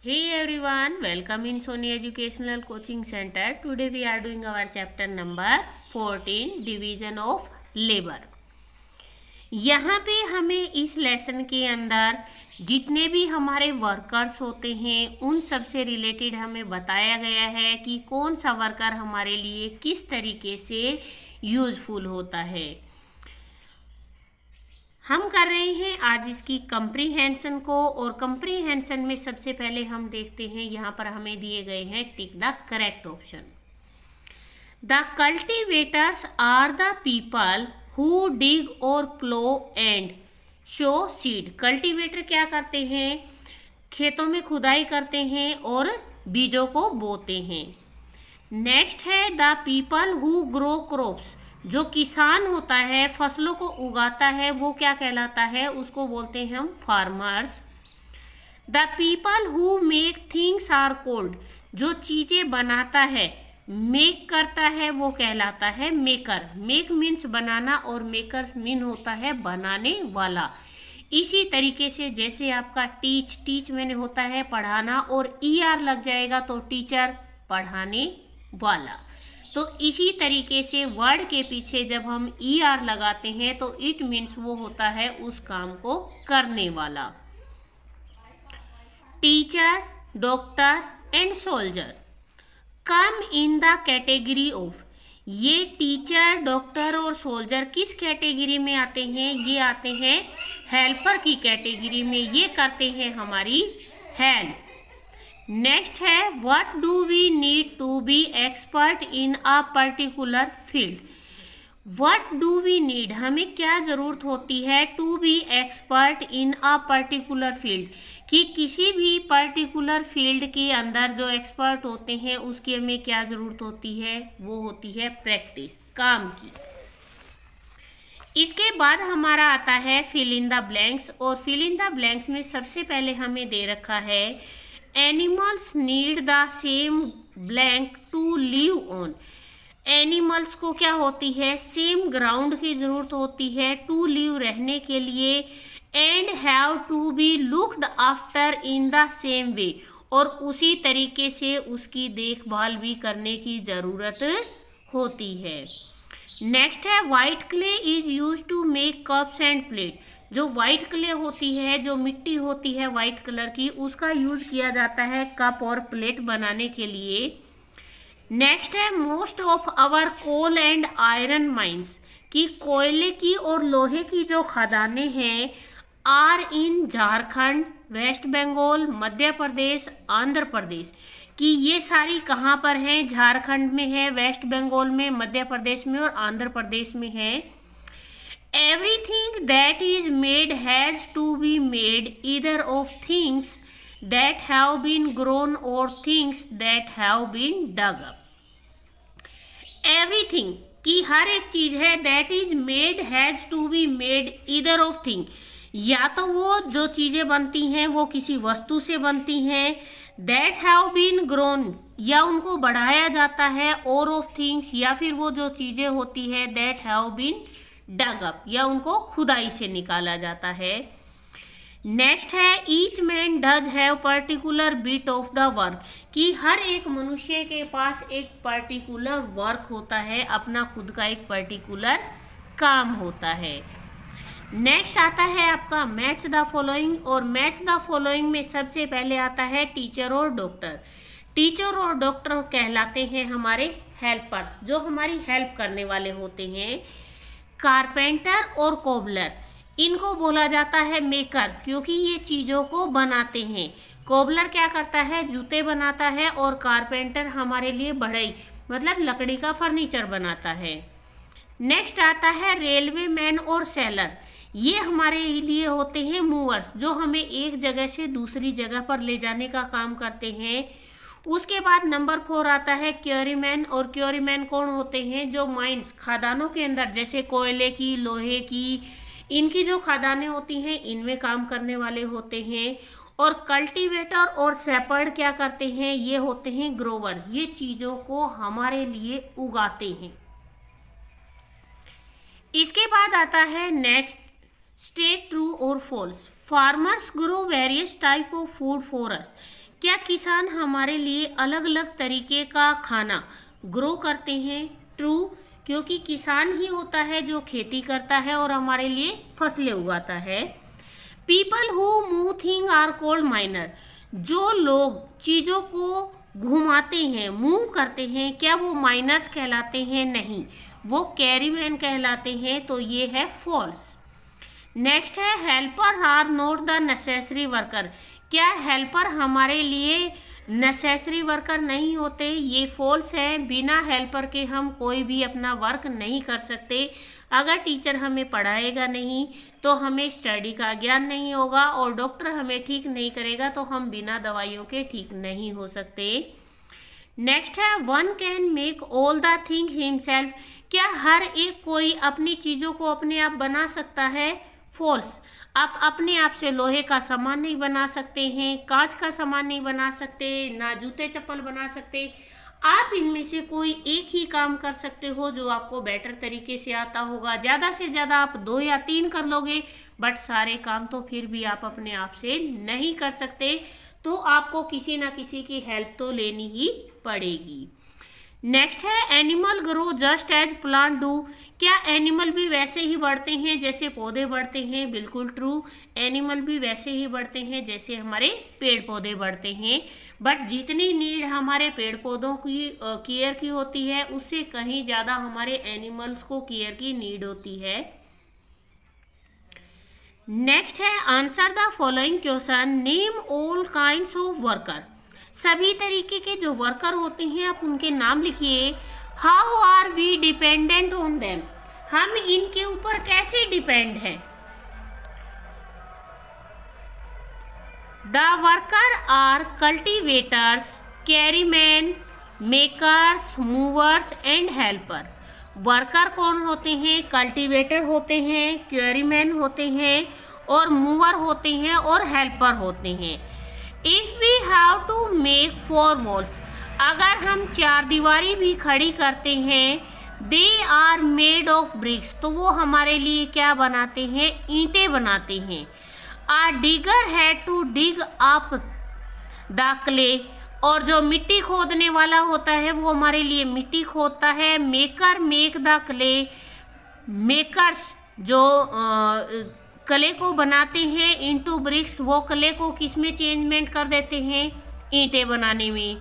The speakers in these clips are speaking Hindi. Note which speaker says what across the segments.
Speaker 1: Hey everyone, welcome in Sony Educational Coaching Center. Today we are doing our chapter number 14, Division of Labor. यहाँ पे हमें इस लेसन के अंदर जितने भी हमारे वर्कर्स होते हैं उन सब से रिलेटेड हमें बताया गया है कि कौन सा वर्कर हमारे लिए किस तरीके से यूजफुल होता है। हम कर रहे हैं आज इसकी कंप्रीहेंशन को, और कंप्रीहेंशन में सबसे पहले हम देखते हैं यहाँ पर हमें दिए गए हैं tick the correct option. The cultivators are the people who dig or plough and sow seed. Cultivator क्या करते हैं? खेतों में खुदाई करते हैं और बीजों को बोते हैं। नेक्स्ट है the people who grow crops. जो किसान होता है, फसलों को उगाता है, वो क्या कहलाता है? उसको बोलते हैं हम farmers. The people who make things are called. जो चीजें बनाता है, मेक करता है, वो कहलाता है मेकर। मेक मीन्स बनाना और मेकर मीन होता है बनाने वाला। इसी तरीके से जैसे आपका टीच मैंने होता है पढ़ाना, और ER लग जाएगा तो टीचर, पढ़ाने वाला। तो इसी तरीके से वर्ड के पीछे जब हम ER लगाते हैं तो इट मीन्स वो होता है उस काम को करने वाला। Teacher, doctor and soldier come in the category of. ये टीचर, डॉक्टर और सोल्जर किस कैटेगरी में आते हैं? ये आते हैं हेल्पर की कैटेगरी में। ये करते हैं हमारी हेल्प। नेक्स्ट है what do we need to be expert in a particular field. What do we need, हमें क्या जरूरत होती है? To be expert in a particular field, कि किसी भी पर्टिकुलर फील्ड के अंदर जो एक्सपर्ट होते हैं उसकी हमें क्या जरूरत होती है? वो होती है प्रैक्टिस, काम की। इसके बाद हमारा आता है फिल इन द ब्लैंक्स, और फिल इन द ब्लैंक्स में सबसे पहले हमें दे रखा है animals need the same blank to live on. Animals को क्या होती है? सेम ग्राउंड की जरूरत होती है टू लिव, रहने के लिए। And have to be looked after in the same way, और उसी तरीके से उसकी देखभाल भी करने की जरूरत होती है। नेक्स्ट है white clay is use to make cups and plate. जो व्हाइट क्ले होती है, जो मिट्टी होती है व्हाइट कलर की, उसका यूज किया जाता है कप और प्लेट बनाने के लिए। नेक्स्ट है most of our coal and iron mines, कि कोयले की और लोहे की जो खदानें हैं आर इन झारखंड, वेस्ट बंगाल, मध्य प्रदेश, आंध्र प्रदेश। कि ये सारी कहाँ पर हैं? झारखंड में है, वेस्ट बंगाल में, मध्य प्रदेश में और आंध्र प्रदेश में है। Everything that is made has to be made either of things that have been grown or things that have been dug up. Everything की हर एक चीज है, that is made has to be made either of thing, या तो वो जो चीजें बनती हैं वो किसी वस्तु से बनती हैं। दैट हैव बीन ग्रोन, या उनको बढ़ाया जाता है, और ऑफ थिंग्स, या फिर वो जो चीजें होती है that have been dug up, या उनको खुदाई से निकाला जाता है। नेक्स्ट है each man does have particular bit of the work, कि हर एक मनुष्य के पास एक पर्टिकुलर वर्क होता है, अपना खुद का एक पर्टिकुलर काम होता है। नेक्स्ट आता है आपका मैच द फॉलोइंग, और मैच द फॉलोइंग में सबसे पहले आता है टीचर और डॉक्टर। टीचर और डॉक्टर कहलाते हैं हमारे हेल्पर्स, जो हमारी हेल्प करने वाले होते हैं। कारपेंटर और कोबलर, इनको बोला जाता है मेकर, क्योंकि ये चीज़ों को बनाते हैं। कोबलर क्या करता है? जूते बनाता है, और कारपेंटर हमारे लिए बढ़ई मतलब लकड़ी का फर्नीचर बनाता है। नेक्स्ट आता है रेलवे मैन और सेलर, ये हमारे लिए होते हैं मूवर्स, जो हमें एक जगह से दूसरी जगह पर ले जाने का काम करते हैं। उसके बाद नंबर 4 आता है क्योरीमैन, और क्योरीमैन कौन होते हैं? जो माइंस, खदानों के अंदर, जैसे कोयले की, लोहे की, इनकी जो खदानें होती हैं इनमें काम करने वाले होते हैं। और कल्टीवेटर और शेपर्ड क्या करते हैं? ये होते हैं ग्रोवर, ये चीज़ों को हमारे लिए उगाते हैं। इसके बाद आता है नेक्स्ट स्टेट ट्रू और false. Farmers grow various type of food for us. क्या किसान हमारे लिए अलग अलग तरीके का खाना ग्रो करते हैं? ट्रू, क्योंकि किसान ही होता है जो खेती करता है और हमारे लिए फसलें उगाता है। People who move thing are called miner. जो लोग चीज़ों को घुमाते हैं, मूव करते हैं, क्या वो माइनर्स कहलाते हैं? नहीं, वो कैरीमैन कहलाते हैं। तो ये है फॉल्स। नेक्स्ट है helper are not the necessary worker. क्या हेल्पर हमारे लिए नेसेसरी वर्कर नहीं होते? ये फॉल्स है। बिना हेल्पर के हम कोई भी अपना वर्क नहीं कर सकते। अगर टीचर हमें पढ़ाएगा नहीं तो हमें स्टडी का ज्ञान नहीं होगा, और डॉक्टर हमें ठीक नहीं करेगा तो हम बिना दवाइयों के ठीक नहीं हो सकते। नेक्स्ट है one can make all the thing himself. क्या हर एक कोई अपनी चीज़ों को अपने आप बना सकता है? फॉल्स। आप अपने आप से लोहे का सामान नहीं बना सकते हैं, कांच का सामान नहीं बना सकते, ना जूते चप्पल बना सकते। आप इनमें से कोई एक ही काम कर सकते हो जो आपको बेटर तरीके से आता होगा। ज़्यादा से ज़्यादा आप 2 या 3 कर लोगे, बट सारे काम तो फिर भी आप अपने आप से नहीं कर सकते, तो आपको किसी ना किसी की हेल्प तो लेनी ही पड़ेगी। नेक्स्ट है animal grow just as plant do. क्या एनिमल भी वैसे ही बढ़ते हैं जैसे पौधे बढ़ते हैं? बिल्कुल ट्रू, एनिमल भी वैसे ही बढ़ते हैं जैसे हमारे पेड़ पौधे बढ़ते हैं, बट जितनी नीड हमारे पेड़ पौधों की केयर की होती है उससे कहीं ज़्यादा हमारे एनिमल्स को केयर की नीड होती है। नेक्स्ट है answer the following question, name all kinds of worker. सभी तरीके के जो वर्कर होते हैं आप उनके नाम लिखिए। How are we dependent on them. हम इनके ऊपर कैसे डिपेंड हैं? The worker are cultivators, carrymen, makers, movers and helper. Worker कौन होते हैं? कल्टीवेटर होते हैं, कैरीमैन होते हैं, और मूवर होते हैं, और हेल्पर होते हैं। If we have to make 4 walls, अगर हम 4 दीवारी भी खड़ी करते हैं, they are made of bricks, तो वो हमारे लिए क्या बनाते हैं? ईंटें बनाते हैं। A digger had to dig up the clay, और जो मिट्टी खोदने वाला होता है वो हमारे लिए मिट्टी खोदता है। Maker make the clay, makers जो क्ले को बनाते हैं इनटू ब्रिक्स, वो क्ले को किस में चेंजमेंट कर देते हैं? ईंटें बनाने में।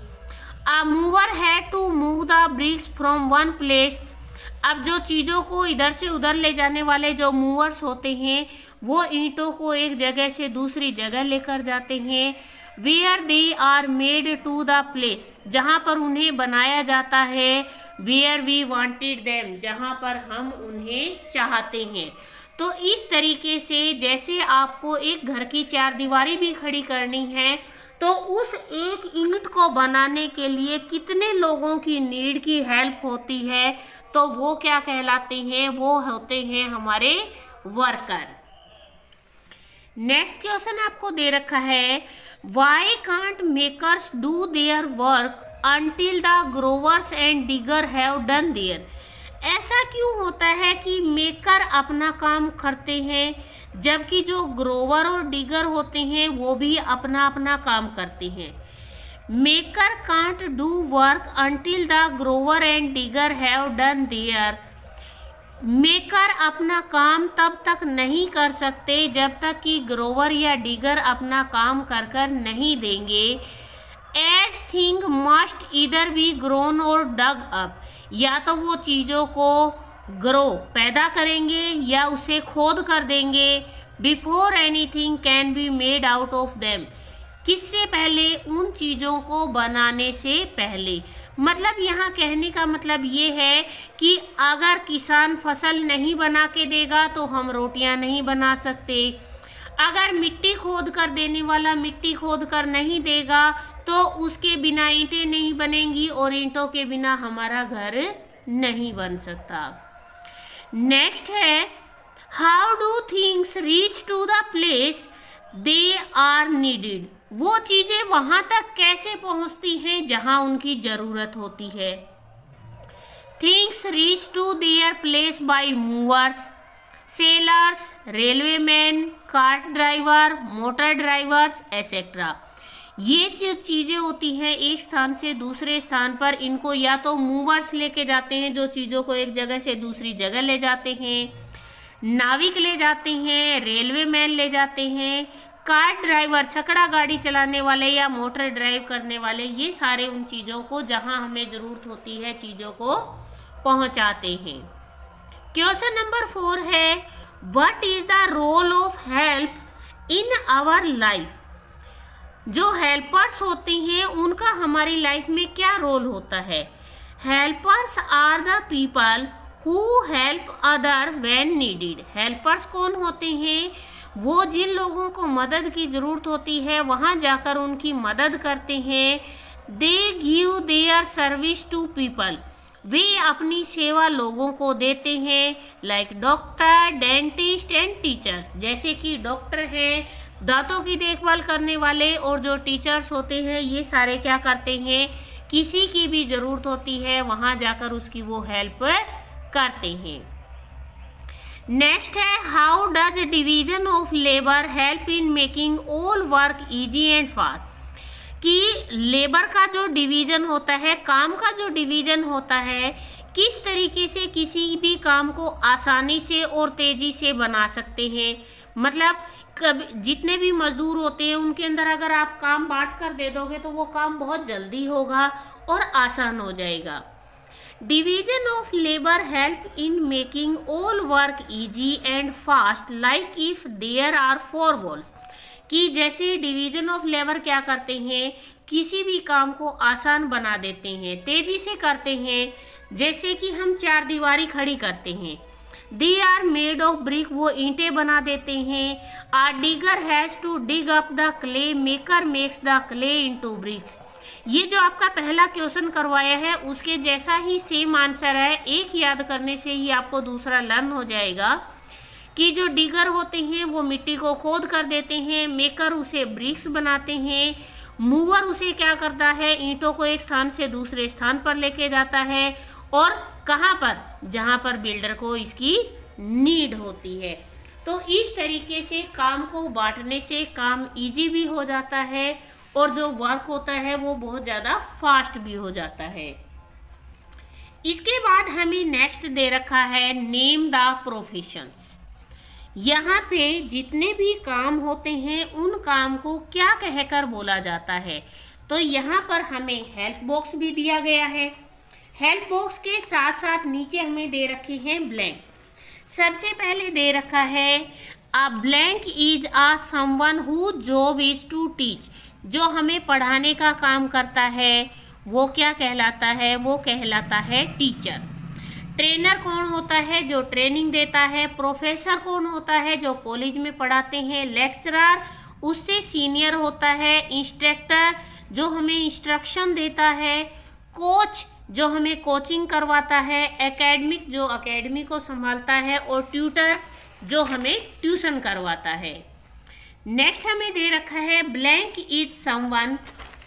Speaker 1: A mover had to move the bricks from one place, अब जो चीज़ों को इधर से उधर ले जाने वाले जो मूवर्स होते हैं वो ईंटों को एक जगह से दूसरी जगह लेकर जाते हैं। Where they are made to the place, जहाँ पर उन्हें बनाया जाता है। वेयर वी वांटेड देम, जहाँ पर हम उन्हें चाहते हैं। तो इस तरीके से जैसे आपको एक घर की 4 दीवारी भी खड़ी करनी है तो उस एक ईंट को बनाने के लिए कितने लोगों की नीड की हेल्प होती है, तो वो क्या कहलाते हैं? वो होते हैं हमारे वर्कर। नेक्स्ट क्वेश्चन आपको दे रखा है, why can't makers do their work until the growers and digger have done their. ऐसा क्यों होता है कि मेकर अपना काम करते हैं जबकि जो ग्रोवर और डिगर होते हैं वो भी अपना अपना काम करते हैं? Maker can't do work until the grower and digger have done their. Maker अपना काम तब तक नहीं कर सकते जब तक कि ग्रोवर या डिगर अपना काम कर कर नहीं देंगे। एज थिंग मस्ट इधर बी ग्रोन और डग अप, या तो वो चीज़ों को ग्रो पैदा करेंगे या उसे खोद कर देंगे। Before anything can be made out of them, किससे पहले? उन चीज़ों को बनाने से पहले। मतलब यहाँ कहने का मतलब ये है कि अगर किसान फसल नहीं बना के देगा तो हम रोटियाँ नहीं बना सकते। अगर मिट्टी खोद कर देने वाला मिट्टी खोद कर नहीं देगा तो उसके बिना ईंटें नहीं बनेंगी, और ईंटों के बिना हमारा घर नहीं बन सकता। नेक्स्ट है, how do things reach to the place they are needed. वो चीज़ें वहाँ तक कैसे पहुँचती हैं जहाँ उनकी ज़रूरत होती है। Things reach to their place by movers, sailors, railway man, car driver, motor drivers etcetera. ये जो चीज़ें होती हैं एक स्थान से दूसरे स्थान पर, इनको या तो मूवर्स लेके जाते हैं जो चीज़ों को एक जगह से दूसरी जगह ले जाते हैं, नाविक ले जाते हैं, रेलवे मैन ले जाते हैं, कार ड्राइवर छकड़ा गाड़ी चलाने वाले या मोटर ड्राइव करने वाले, ये सारे उन चीज़ों को जहां हमें ज़रूरत होती है चीज़ों को पहुंचाते हैं। क्वेश्चन नंबर 4 है, what is the role of help in our life. जो हेल्पर्स होते हैं उनका हमारी लाइफ में क्या रोल होता है। Helpers are the people who help other when needed. Helpers कौन होते हैं? वो जिन लोगों को मदद की ज़रूरत होती है वहाँ जाकर उनकी मदद करते हैं। They give their service to people. वे अपनी सेवा लोगों को देते हैं। Like doctor, dentist and teachers. जैसे कि डॉक्टर हैं, दांतों की देखभाल करने वाले, और जो टीचर्स होते हैं ये सारे क्या करते हैं, किसी की भी ज़रूरत होती है वहाँ जाकर उसकी वो हेल्प करते हैं। नेक्स्ट है, how does division of labour help in making all work easy and fast. कि लेबर का जो डिवीज़न होता है, काम का जो डिवीज़न होता है, किस तरीके से किसी भी काम को आसानी से और तेज़ी से बना सकते हैं। मतलब जितने भी मजदूर होते हैं उनके अंदर अगर आप काम बांट कर दे दोगे तो वो काम बहुत जल्दी होगा और आसान हो जाएगा। Division of labour help in making all work easy and fast like if there are 4 walls. कि जैसे डिवीजन ऑफ लेबर क्या करते हैं, किसी भी काम को आसान बना देते हैं, तेजी से करते हैं। जैसे कि हम 4 दीवारी खड़ी करते हैं। They are made of brick, वो ईंटें बना देते हैं। A digger has to dig up the clay, maker makes the clay into bricks. ये जो आपका पहला क्वेश्चन करवाया है उसके जैसा ही सेम आंसर है। एक याद करने से ही आपको दूसरा लर्न हो जाएगा। कि जो डिगर होते हैं वो मिट्टी को खोद कर देते हैं, मेकर उसे ब्रिक्स बनाते हैं, मूवर उसे क्या करता है, ईंटों को एक स्थान से दूसरे स्थान पर लेके जाता है। और कहाँ पर? जहाँ पर बिल्डर को इसकी नीड होती है। तो इस तरीके से काम को बांटने से काम इजी भी हो जाता है और जो वर्क होता है वो बहुत ज़्यादा फास्ट भी हो जाता है। इसके बाद हमें नेक्स्ट दे रखा है, नेम द प्रोफेशंस। यहाँ पे जितने भी काम होते हैं उन काम को क्या कहकर बोला जाता है। तो यहाँ पर हमें हेल्प बॉक्स भी दिया गया है। हेल्प बॉक्स के साथ साथ नीचे हमें दे रखे हैं ब्लैंक। सबसे पहले दे रखा है, a blank is a someone who job is to teach. जो हमें पढ़ाने का काम करता है वो क्या कहलाता है? वो कहलाता है टीचर। ट्रेनर कौन होता है? जो ट्रेनिंग देता है। प्रोफेसर कौन होता है? जो कॉलेज में पढ़ाते हैं। लेक्चरर उससे सीनियर होता है। इंस्ट्रक्टर जो हमें इंस्ट्रक्शन देता है। कोच जो हमें कोचिंग करवाता है। एकेडमिक जो एकेडमी को संभालता है। और ट्यूटर जो हमें ट्यूशन करवाता है। नेक्स्ट हमें दे रखा है, blank is someone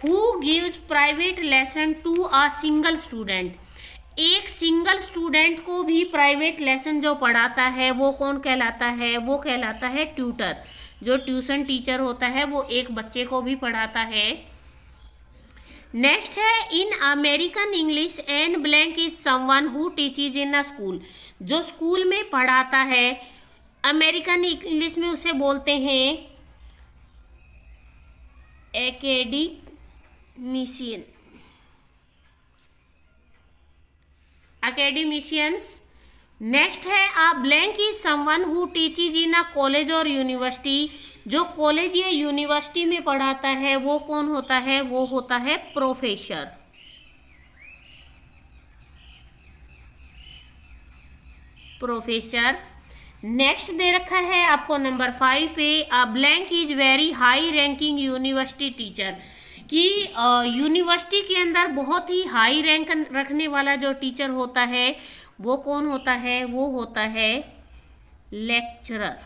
Speaker 1: who gives private lesson to a single student. एक सिंगल स्टूडेंट को भी प्राइवेट लेसन जो पढ़ाता है वो कौन कहलाता है? वो कहलाता है ट्यूटर। जो ट्यूशन टीचर होता है वो एक बच्चे को भी पढ़ाता है। नेक्स्ट है, in American English and blank is someone who teaches in a school. जो स्कूल में पढ़ाता है, अमेरिकन इंग्लिश में उसे बोलते हैं academicians। नेक्स्ट है, a blank is someone who teaches in a college और यूनिवर्सिटी। जो कॉलेज या यूनिवर्सिटी में पढ़ाता है वो कौन होता है? वो होता है प्रोफेसर। प्रोफेसर। नेक्स्ट दे रखा है आपको नंबर 5 पे, अ blank is very high ranking university teacher. कि यूनिवर्सिटी के अंदर बहुत ही हाई रैंक रखने वाला जो टीचर होता है वो कौन होता है? वो होता है लेक्चरर।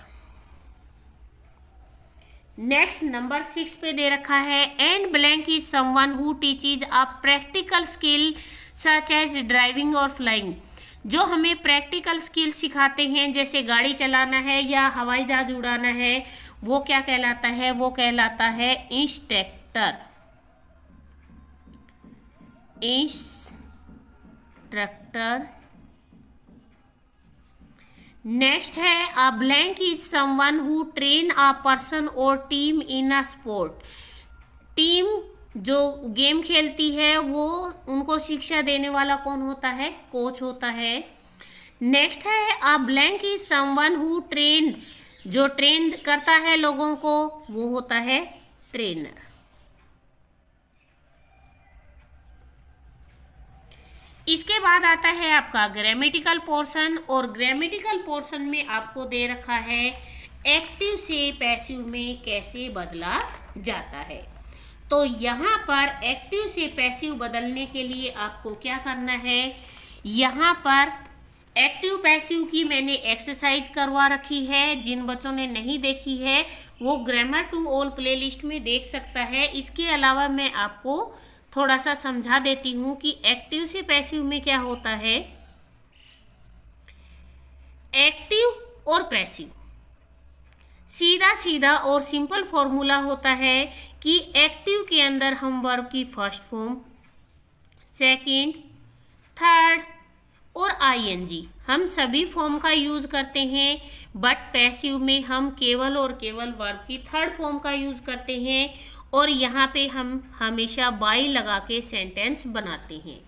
Speaker 1: नेक्स्ट नंबर 6 पे दे रखा है, and blank is someone who teaches a practical skill such as driving और फ्लाइंग। जो हमें प्रैक्टिकल स्किल सिखाते हैं, जैसे गाड़ी चलाना है या हवाई जहाज उड़ाना है, वो क्या कहलाता है? वो कहलाता है इंस्ट्रक्टर। इंस्ट्रक्टर। नेक्स्ट है a blank is someone who train a person or team in a sport. Team जो गेम खेलती है वो उनको शिक्षा देने वाला कौन होता है? कोच होता है। नेक्स्ट है a blank is someone who train, जो ट्रेन करता है लोगों को वो होता है ट्रेनर। इसके बाद आता है आपका ग्रामेटिकल पोर्शन, और ग्रामेटिकल पोर्शन में आपको दे रखा है एक्टिव से पैसिव में कैसे बदला जाता है। तो यहाँ पर एक्टिव से पैसिव बदलने के लिए आपको क्या करना है? यहाँ पर एक्टिव पैसिव की मैंने एक्सरसाइज करवा रखी है। जिन बच्चों ने नहीं देखी है वो ग्रामर टू ऑल प्लेलिस्ट में देख सकता है। इसके अलावा मैं आपको थोड़ा सा समझा देती हूँ कि एक्टिव से पैसिव में क्या होता है। एक्टिव और पैसिव सीधा सीधा और सिंपल फॉर्मूला होता है कि एक्टिव के अंदर हम वर्ब की फर्स्ट फॉर्म, सेकंड, थर्ड और आईएनजी हम सभी फॉर्म का यूज करते हैं, बट पैसिव में हम केवल और केवल वर्ब की थर्ड फॉर्म का यूज करते हैं, और यहाँ पे हम हमेशा बाई लगा के सेंटेंस बनाते हैं।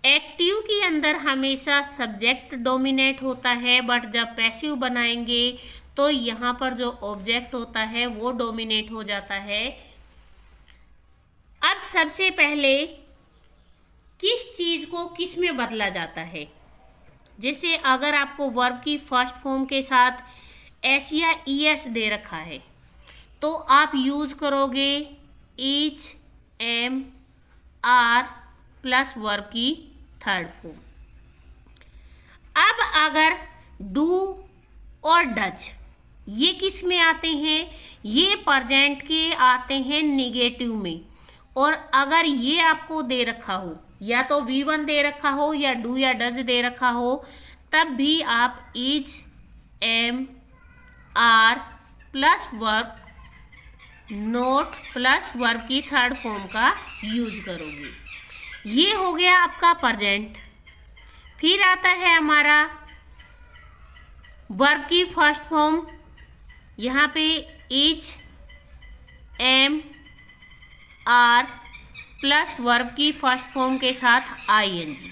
Speaker 1: एक्टिव के अंदर हमेशा सब्जेक्ट डोमिनेट होता है, बट जब पैसिव बनाएंगे तो यहाँ पर जो ऑब्जेक्ट होता है वो डोमिनेट हो जाता है। अब सबसे पहले किस चीज को किस में बदला जाता है? जैसे अगर आपको वर्ब की फर्स्ट फॉर्म के साथ एस या ईएस दे रखा है तो आप यूज करोगे is, am, are plus verb की थर्ड फॉर्म। अब अगर डू और डज ये किस में आते हैं? ये प्रेजेंट के आते हैं निगेटिव में। और अगर ये आपको दे रखा हो, या तो V1 दे रखा हो या डू या डज दे रखा हो, तब भी आप is, am, are plus verb, not plus verb की थर्ड फॉर्म का यूज करोगे। ये हो गया आपका प्रेजेंट। फिर आता है हमारा वर्ब की फर्स्ट फॉर्म, यहाँ पे is, am, are plus verb की फर्स्ट फॉर्म के साथ आईएनजी।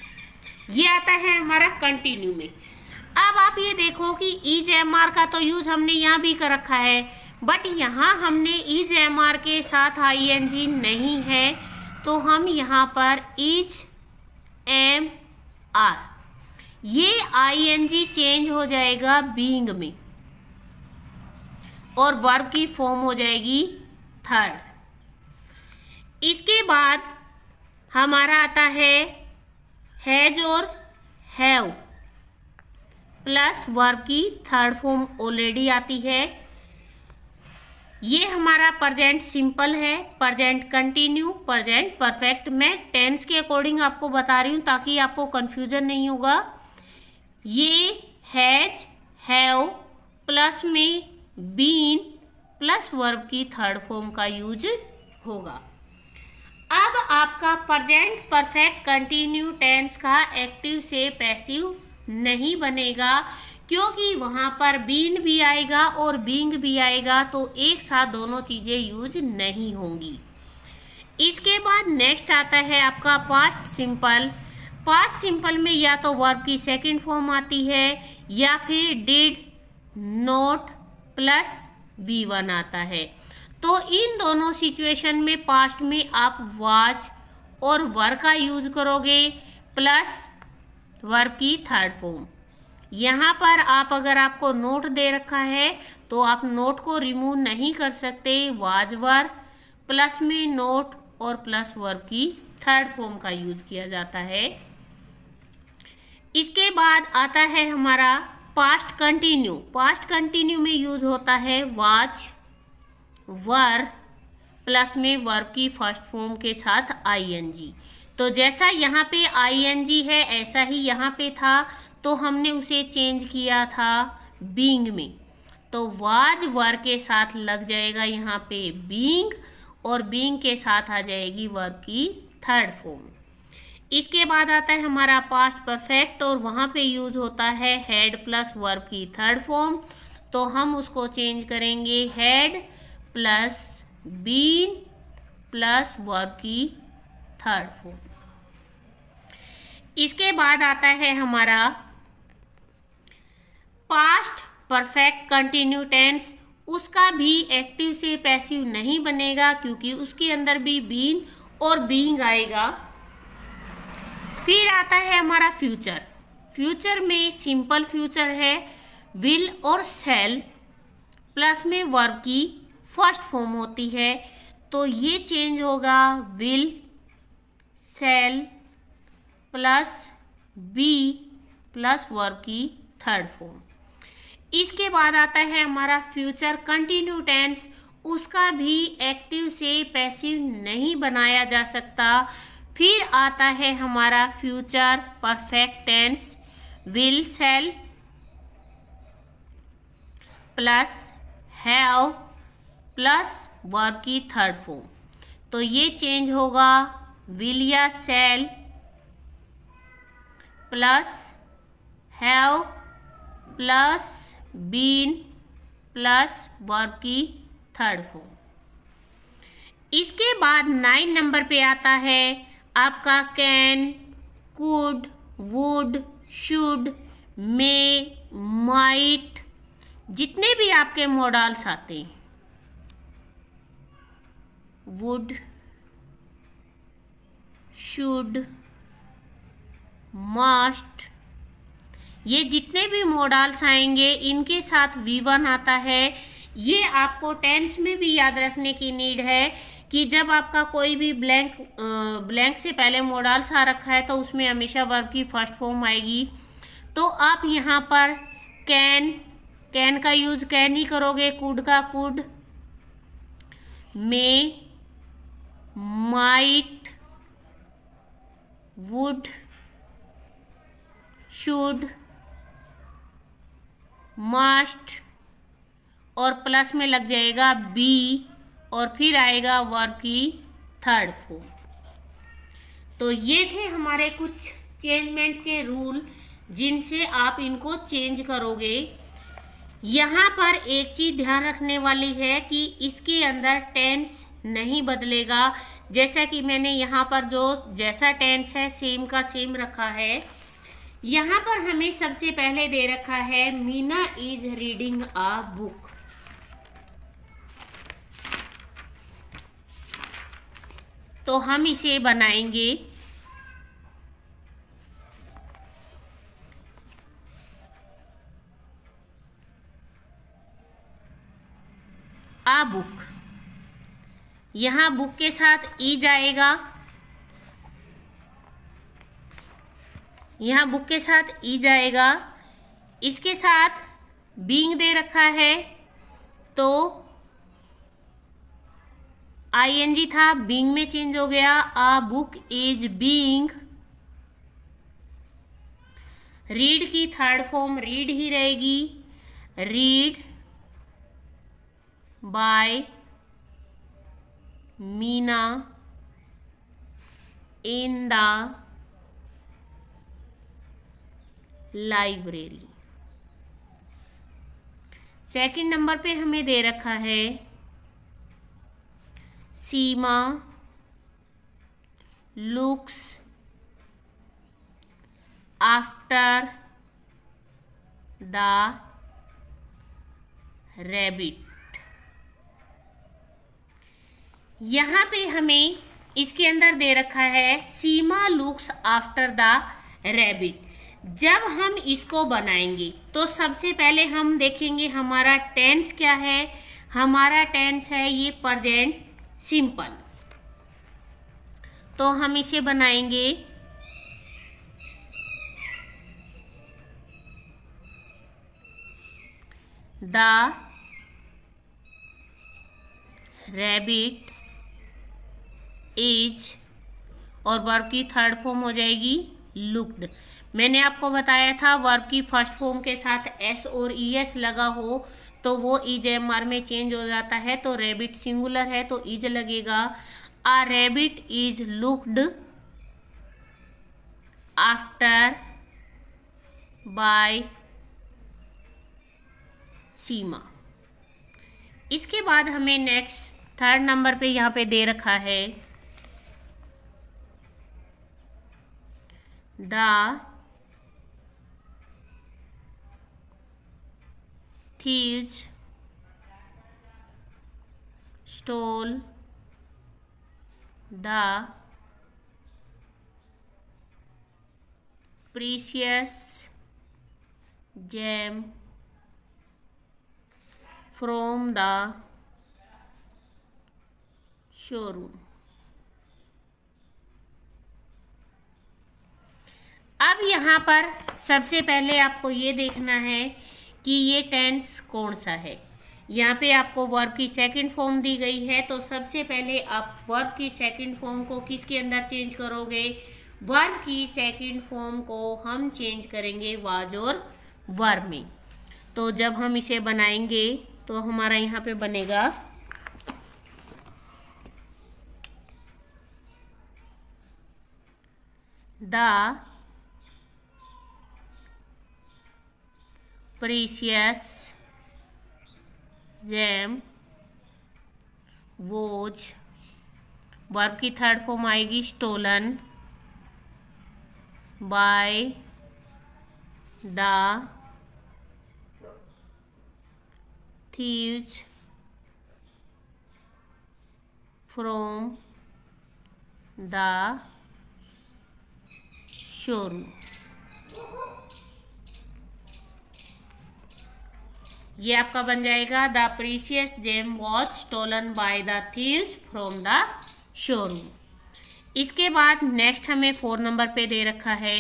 Speaker 1: ये आता है हमारा कंटिन्यू में। अब आप ये देखो कि इज, एम, आर का तो यूज हमने यहाँ भी कर रखा है, बट यहाँ हमने इज, एम, आर के साथ आईएनजी नहीं है, तो हम यहाँ पर इज, एम, आर, ये आईएनजी चेंज हो जाएगा बीइंग में और वर्ब की फॉर्म हो जाएगी थर्ड। इसके बाद हमारा आता है हैज और हैव प्लस वर्ब की थर्ड फॉर्म ऑलरेडी आती है। ये हमारा प्रेजेंट सिंपल है, प्रेजेंट कंटिन्यू, प्रेजेंट परफेक्ट। मैं टेंस के अकॉर्डिंग आपको बता रही हूँ ताकि आपको कंफ्यूजन नहीं होगा। ये हैज, हैव प्लस में बीन प्लस वर्ब की थर्ड फॉर्म का यूज होगा। अब आपका प्रेजेंट परफेक्ट कंटिन्यू टेंस का एक्टिव से पैसिव नहीं बनेगा, क्योंकि वहाँ पर बीन भी आएगा और बीइंग भी आएगा, तो एक साथ दोनों चीज़ें यूज नहीं होंगी। इसके बाद नेक्स्ट आता है आपका पास्ट सिंपल। पास्ट सिंपल में या तो वर्ब की सेकंड फॉर्म आती है या फिर डिड, नोट प्लस V1 आता है। तो इन दोनों सिचुएशन में पास्ट में आप वाज और वर का यूज करोगे प्लस वर्ब की थर्ड फॉर्म। यहाँ पर आप अगर आपको नोट दे रखा है तो आप नोट को रिमूव नहीं कर सकते, वाज वर प्लस में नोट और प्लस वर्ब की थर्ड फॉर्म का यूज किया जाता है। इसके बाद आता है हमारा पास्ट कंटिन्यू। पास्ट कंटिन्यू में यूज होता है वाज, वर प्लस में वर्ब की फर्स्ट फॉर्म के साथ आईएनजी। तो जैसा यहाँ पे आईएनजी है ऐसा ही यहाँ पे था, तो हमने उसे चेंज किया था बीइंग में। तो वाज वर्ब के साथ लग जाएगा यहाँ पे बीइंग, और बीइंग के साथ आ जाएगी वर्ब की थर्ड फॉर्म। इसके बाद आता है हमारा पास्ट परफेक्ट, और वहाँ पे यूज होता है हैड प्लस वर्ब की थर्ड फॉर्म। तो हम उसको चेंज करेंगे had plus been plus verb की थर्ड फॉर्म। इसके बाद आता है हमारा पास्ट परफेक्ट कंटिन्यू टेंस। उसका भी एक्टिव से पैसिव नहीं बनेगा, क्योंकि उसके अंदर भी बीन और बीइंग आएगा। फिर आता है हमारा फ्यूचर। फ्यूचर में सिंपल फ्यूचर है विल और शैल, प्लस में वर्ब की फर्स्ट फॉर्म होती है। तो ये चेंज होगा will shall plus be plus verb की थर्ड फॉर्म। इसके बाद आता है हमारा फ्यूचर कंटिन्यू टेंस। उसका भी एक्टिव से पैसिव नहीं बनाया जा सकता। फिर आता है हमारा future perfect tense will shall plus have plus verb की थर्ड फॉर्म। तो ये चेंज होगा विल या shall plus have plus been plus verb की थर्ड फॉर्म। इसके बाद 9 नंबर पे आता है आपका can, could, would, should, may, might, जितने भी आपके मॉडल्स आते हैं, वुड, शुड, मस्ट, ये जितने भी मॉडल्स आएंगे इनके साथ V1 आता है। ये आपको टेंस में भी याद रखने की नीड है कि जब आपका कोई भी ब्लैंक से पहले मॉडल्स आ रखा है तो उसमें हमेशा वर्ब की फर्स्ट फॉर्म आएगी। तो आप यहाँ पर कैन का यूज कैन ही करोगे, कुड का could, may, might, would, should, must, और प्लस में लग जाएगा बी, और फिर आएगा वर्ब की थर्ड फॉर्म। तो ये थे हमारे कुछ चेंजमेंट के रूल जिनसे आप इनको चेंज करोगे। यहाँ पर एक चीज़ ध्यान रखने वाली है कि इसके अंदर टेंस नहीं बदलेगा। जैसा कि मैंने यहाँ पर जो जैसा टेंस है सेम का सेम रखा है। यहाँ पर हमें सबसे पहले दे रखा है Meena is reading a book. तो हम इसे बनाएंगे आ बुक। यहाँ बुक के साथ ई जाएगा, यहाँ बुक के साथ ई जाएगा। इसके साथ बीइंग दे रखा है तो आईएनजी था, बीइंग में चेंज हो गया। आ बुक इज बीइंग। रीड की थर्ड फॉर्म रीड ही रहेगी, read by Meena in the library. Second number पे हमें दे रखा है सीमा लुक्स आफ्टर द रैबिट। यहाँ पे हमें इसके अंदर दे रखा है सीमा लुक्स आफ्टर द रैबिट। जब हम इसको बनाएंगे तो सबसे पहले हम देखेंगे हमारा टेंस क्या है। हमारा टेंस है ये प्रेजेंट सिंपल। तो हम इसे बनाएंगे द रैबिट इज, और वर्ब की थर्ड फॉर्म हो जाएगी लुक्ड। मैंने आपको बताया था वर्ब की फर्स्ट फॉर्म के साथ एस और ईएस लगा हो तो वो इज एम आर में चेंज हो जाता है। तो रैबिट सिंगुलर है तो इज लगेगा। A rabbit is looked after by Seema. इसके बाद हमें नेक्स्ट थर्ड नंबर पे यहाँ पे दे रखा है the thieves stole the precious gem from the showroom। अब यहाँ पर सबसे पहले आपको ये देखना है कि ये टेंस कौन सा है। यहाँ पे आपको वर्ब की सेकंड फॉर्म दी गई है तो सबसे पहले आप वर्ब की सेकंड फॉर्म को किसके अंदर चेंज करोगे? वर्ब की सेकंड फॉर्म को हम चेंज करेंगे वाज और वर में। तो जब हम इसे बनाएंगे तो हमारा यहाँ पे बनेगा the precious gem was, verb की थर्ड फॉर्म आएगी stolen by the thieves from the showroom. ये आपका बन जाएगा the precious gem was stolen by the thieves from the showroom. इसके बाद नेक्स्ट हमें 4 नंबर पे दे रखा है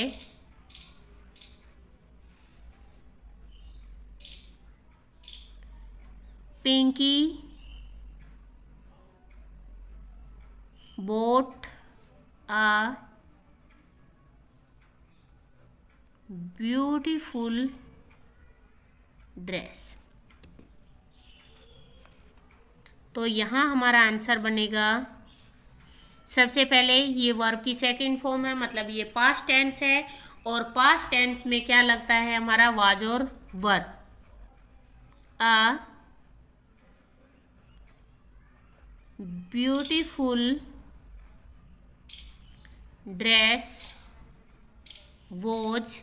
Speaker 1: Pinky bought a beautiful dress. तो यहाँ हमारा आंसर बनेगा, सबसे पहले ये वर्ब की सेकंड फॉर्म है मतलब ये पास्ट टेंस है और पास्ट टेंस में क्या लगता है हमारा वाज और were. A beautiful dress was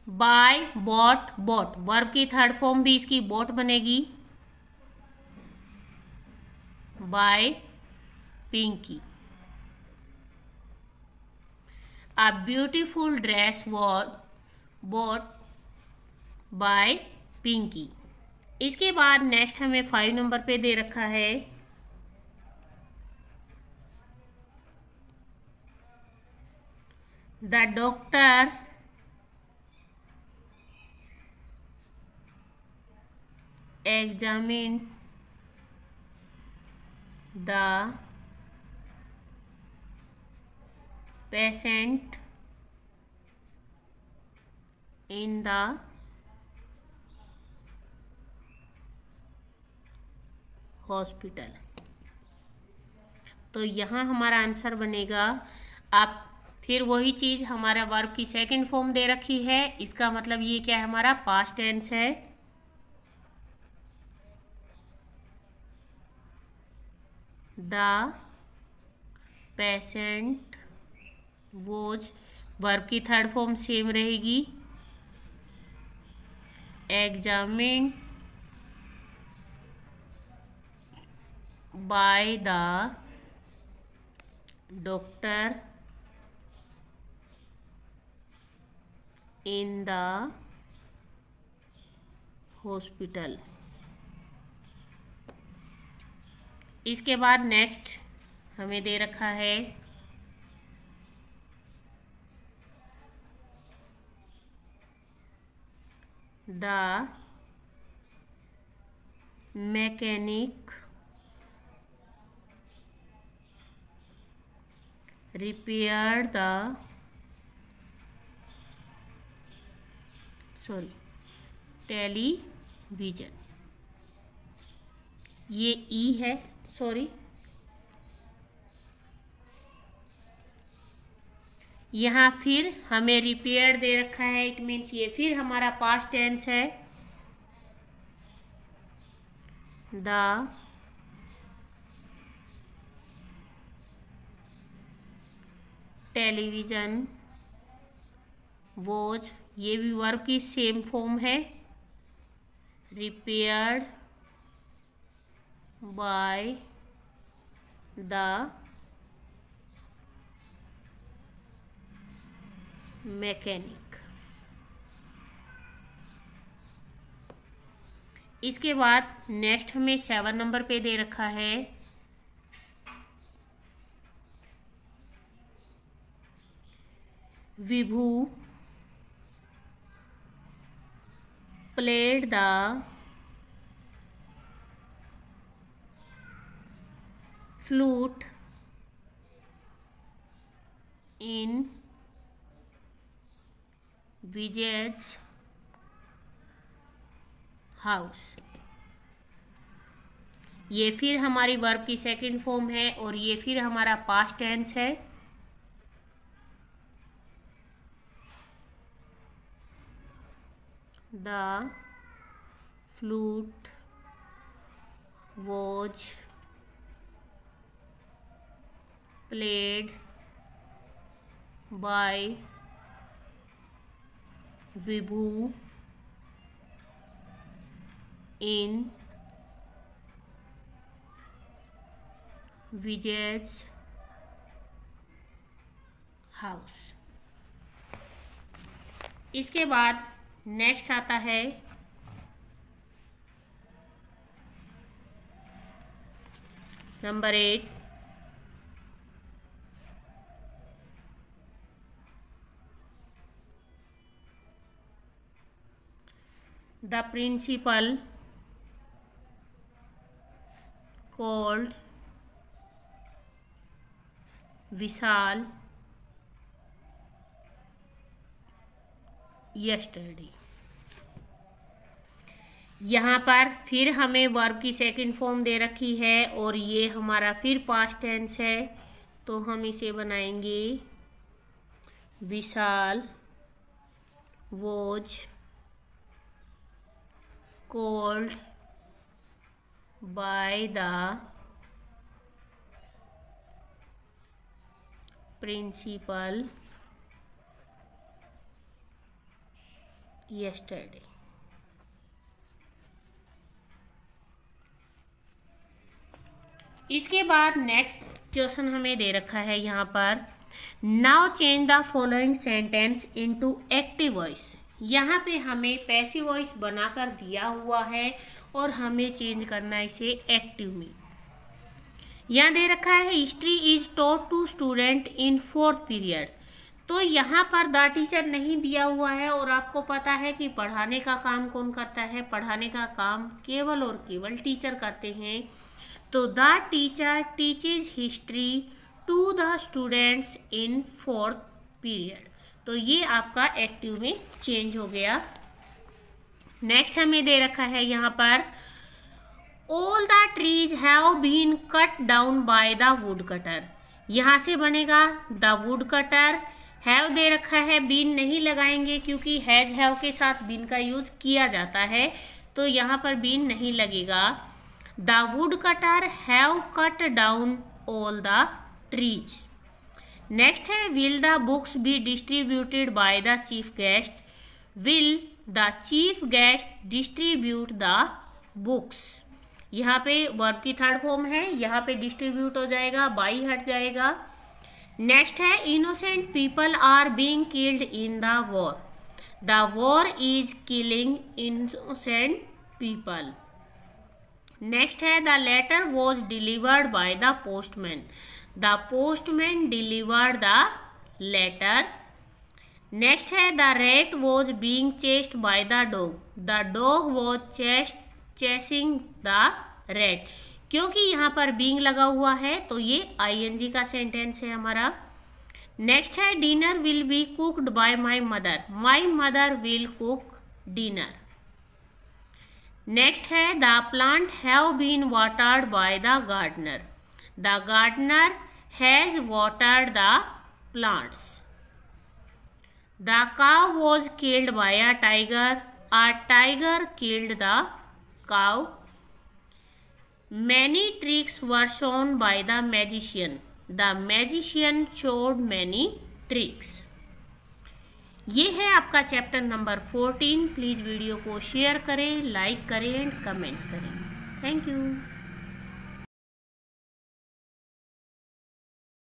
Speaker 1: by bought, bought verb की थर्ड फॉर्म भी इसकी बॉट बनेगी by Pinky. A beautiful dress was bought by Pinky. इसके बाद नेक्स्ट हमें 5 नंबर पे दे रखा है the doctor examined the patient in the hospital. तो यहाँ हमारा आंसर बनेगा, आप फिर वही चीज़ हमारा वर्ब की सेकंड फॉर्म दे रखी है, इसका मतलब ये क्या है हमारा पास्ट टेंस है। द पेशेंट वॉज, वर्ब की थर्ड फॉर्म सेम रहेगी examined by the doctor in the hospital. इसके बाद नेक्स्ट हमें दे रखा है the mechanic repaired the television. ये ई है, सॉरी, यहाँ फिर हमें रिपेयर दे रखा है, इट मीन्स ये फिर हमारा पास्ट टेंस है। द टेलीविजन वॉज, ये भी वर्ब की सेम फॉर्म है, रिपेयर्ड बाय द मैकेनिक। इसके बाद नेक्स्ट हमें 7 नंबर पे दे रखा है विभू played the flute in Vijay's house। ये फिर हमारी वर्ब की सेकंड फॉर्म है और ये फिर हमारा पास्ट टेंस है। The flute was played by Vibhu in Vijay's house। इसके बाद नेक्स्ट आता है number 8, the principal called Vishal yesterday. यहाँ पर फिर हमें वर्ब की सेकंड फॉर्म दे रखी है और ये हमारा फिर पास्ट टेंस है, तो हम इसे बनाएंगे Vishal was called by the principal yesterday। इसके बाद नेक्स्ट क्वेश्चन हमें दे रखा है यहाँ पर, now change the following sentence into active voice. यहाँ पे हमें पैसिव वॉइस बनाकर दिया हुआ है और हमें चेंज करना है इसे एक्टिव में। यहाँ दे रखा है history is taught to student in 4th period. तो यहाँ पर द टीचर नहीं दिया हुआ है और आपको पता है कि पढ़ाने का काम कौन करता है, पढ़ाने का काम केवल और केवल टीचर करते हैं। तो the teacher teaches history to the students in 4th period. तो ये आपका एक्टिव में चेंज हो गया। नेक्स्ट हमें दे रखा है यहाँ पर, all the trees have been cut down by the wood cutter. यहाँ से बनेगा द वुड कटर। हैव दे रखा है, बीन नहीं लगाएंगे क्योंकि हैज हैव के साथ बीन का यूज किया जाता है, तो यहाँ पर बीन नहीं लगेगा। The wood cutter have cut down all the trees. Next है, will the books be distributed by the chief guest. Will the chief guest distribute the books. यहाँ पे वर्ब की थर्ड फॉर्म है, यहाँ पे डिस्ट्रीब्यूट हो जाएगा, बाई हट जाएगा। नेक्स्ट है, innocent people are being killed in the war. The war is killing innocent people. Next है, the letter was delivered by the postman. The postman delivered the letter. Next है, the rat was being chased by the dog. The dog was chasing the rat. क्योंकि यहाँ पर बीइंग लगा हुआ है तो ये आईएनजी का सेंटेंस है हमारा। नेक्स्ट है dinner will be cooked by my mother, my mother will cook dinner. Next है the plant have been watered by the gardener, the gardener has watered the plants. The cow was killed by a tiger killed the cow। Many tricks were shown by the magician showed many tricks। ये है आपका चैप्टर नंबर 14। प्लीज़ वीडियो को शेयर करें, लाइक करें एंड कमेंट करें। Thank you.